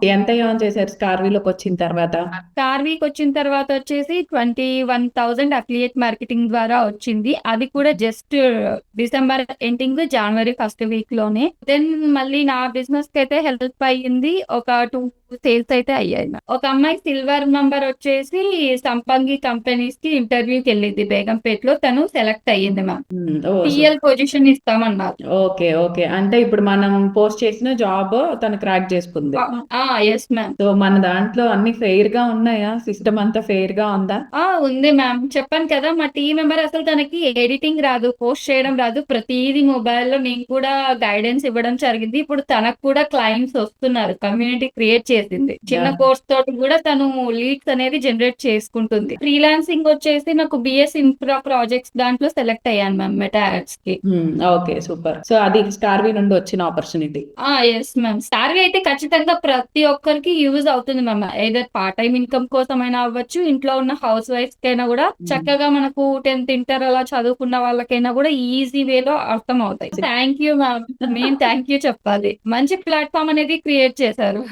ఎంత ఎర్న్ చేశారు స్టార్వీలోకి వచ్చిన తర్వాత? స్టార్వీకి వచ్చిన తర్వాత వచ్చేసి 21,000 అఫిలియేట్ మార్కెటింగ్ ద్వారా వచ్చింది. అది కూడా జస్ట్ డిసెంబర్ ఎండింగ్, జనవరి ఫస్ట్ వీక్ లోనే. దెన్ మళ్ళీ నా బిజినెస్ కి అయితే హెల్ప్ అయ్యింది. ఒక 2 సేల్స్ అయితే అయ్యాయి. ఒక అమ్మాయి సిల్వర్ మెంబర్ వచ్చేసి సంపంగి కంపెనీస్ కి ఇంటర్వ్యూకి వెళ్ళింది బేగంపేటలో. తను సెలెక్ట్ అయ్యింది మ్యామ్. ఓ టిఎల్ పొజిషన్ ఇస్తామన్నారు. ఓకే ఓకే, అంటే ఇప్పుడు మనం పోస్ట్ చేసిన జాబ్ తను క్రాక్ చేసుకుంది. Yes ma'am. సో మన దాంట్లో అన్ని ఫెయిర్ గా ఉన్నాయా? సిస్టమ్ అంతా ఫెయిర్ గా ఉందా? ఉంది మ్యామ్. చెప్పాను కదా, మా టీం మెంబర్ అసలు తనకి ఎడిటింగ్ రాదు, పోస్ట్ చేయడం రాదు. ప్రతిదీ మొబైల్లో నేను కూడా గైడెన్స్ ఇవ్వడం జరిగింది. ఇప్పుడు తనకు కూడా క్లయింట్స్ వస్తున్నారు. కమ్యూనిటీ క్రియేట్ చేసింది. చిన్న కోర్స్ తోటి కూడా తను లీడ్స్ అనేది జనరేట్ చేసుకుంటుంది. ఫ్రీలాన్సింగ్ వచ్చేసి నాకు బిఎస్ ఇన్ఫ్రా ప్రాజెక్ట్స్ దాంట్లో సెలెక్ట్ అయ్యాను మ్యామ్, మెటా యాడ్స్ కి. Okay super. సో అది స్టార్వీ నుండి వచ్చిన ఆపర్చునిటీ. Yes ma'am. స్టార్వీ అయితే ఖచ్చితంగా ప్రతి ఒక్కరికి యూజ్ అవుతుంది ma'am. Either part time income కోసం అయినా అవ్వచ్చు, ఇంట్లో ఉన్న హౌస్ వైఫ్స్ కైనా కూడా చక్కగా మనకు 10th ఇంటర్ అలా చదువుకున్న వాళ్ళకైనా కూడా ఈజీ వేలో అర్థం అవుతాయి. Thank you ma'am. మేము థ్యాంక్ యూ చెప్పాలి. మంచి ప్లాట్ఫామ్ అనేది క్రియేట్ చేశారు.